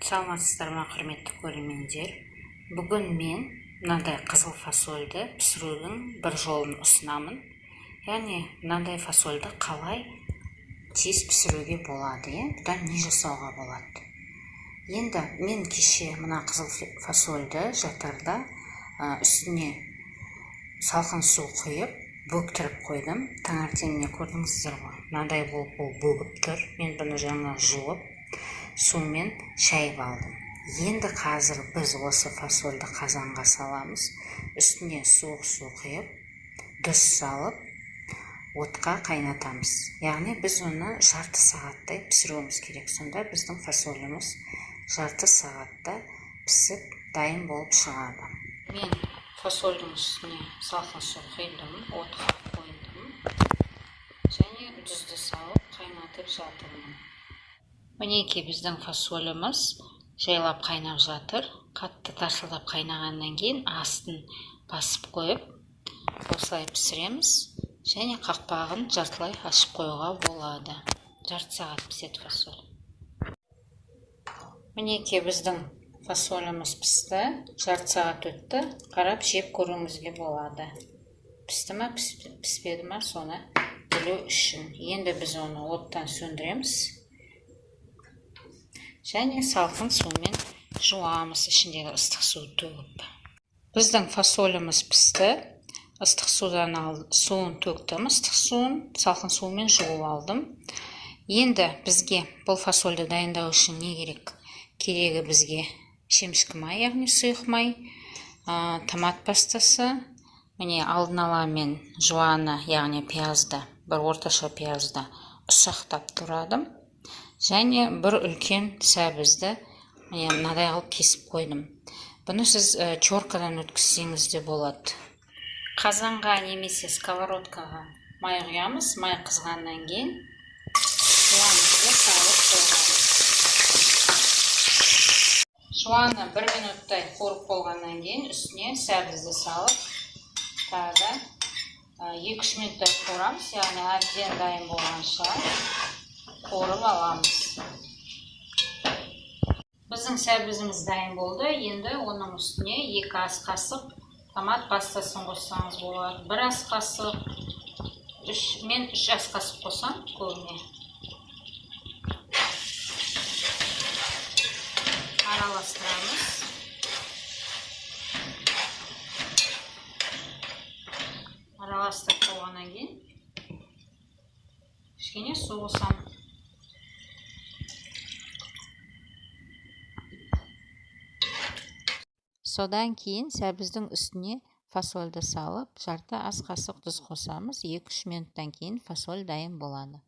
Саламатсыздар ма, құрметті көрермендер. Бүгін мен мынандай қызыл фасольді пісірудің бір жолын ұсынамын. Яғни мынандай фасольді қалай тез пісіруге болады, бұдан не жасауға болады. Енді мен кеше мына қызыл фасольді жатарда үстіне салқын су құйып бөктіріп қойдым. Таңертеңіне көрдіңіздер ғой, мынандай болып ол бөгіп тұр. Мен бұны жаңа жуып сумен шайып алдым. Енді қазір біз осы фасольді қазанға саламыз. Үстіне суық су құйып, тұз салып, отқа қайнатамыз. Яғни біз оны жарты сағаттай пісіруіміз керек. Сонда біздің фасоліміз жарты сағатта пісіп, дайын болып шығады. Мен фасольдің үстіне салқын су құйдым, отқа қойдым. Және тұзды салып, қайнатып жатырмын. Мінекей біздің фасоліміз жайлап қайнап жатыр. Қатты тарсылдап қайнағаннан кейін астын басып қойып, осылай пісіреміз. Және қақпағын жартылай ашып қоюға болады. Жарты сағат піседі фасоль. Мінекей біздің фасоліміз пісті. Жарты сағат өтті. Қарап жеп көруіңізге болады. Пісті ма, піспеді ма, соны білу үшін. Енді біз оны оттан сөндіреміз. Және салқын сумен жуамыз, ішіндегі ыстық су төгіп. Біздің фасоліміз пісті. Ыстық судан суын төктім, ыстық суын салқын сумен жуып алдым. Енді бізге бұл фасольді дайындау үшін не керек? Керегі бізге шемішкі май, яғни сұйық май, томат пастасы, міне алдын ала мен жуаны, яғни пиязды, бір орташа пиязды ұсақтап турадым. Және бір үлкен сәбізді мынадай қылып кесіп қойдым. Бұны сіз чоркадан өткізсеңіз де болады. Қазанға немесе сковородкаға май құямыз. Май қызғаннан кейін жуанымызды салып қойғанбыз. Жуаны 1 минуттай қуырып болғаннан кейін үстіне сәбізді салып, тағы 2-3 минуттай қуырамыз, яғни әбден дайын болғанша қуырып аламыз. Біздің сәбізіміз дайын болды. Енді оның үстіне 2 ас қасық томат пастасын қоссаңыз болады. 1 ас қасық, мен 3 ас қасық қосам көбіне. Араластырамыз. Араластырып болғаннан кейін кішкене су қосам. Содан кейін сәбіздің үстіне фасольді салып, жарты ас қасық тұз қосамыз. 2-3 минуттан кейін фасоль дайын болады.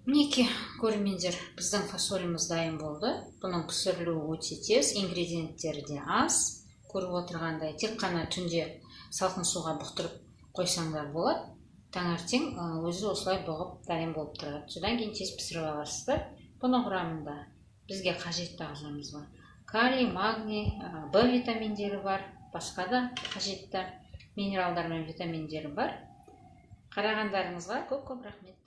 Мінекей көрермендер, біздің фасоліміз дайын болды. Бұның пісірілуі өте тез, ингредиенттері де аз. Көріп отырғандай, тек қана түнде салқын суға бұқтырып қойсаңдар болады. Таңертең өзі осылай бұғып дайын болып тұрады. Содан кейін тез пісіріп аласыздар. Бұның құрамында бізге қажетті ағзамыз бар. Калий, магний, В витаминдері бар, басқа да қажетті минералдар мен витаминдері бар. Қарағандарыңызға көп рахмет.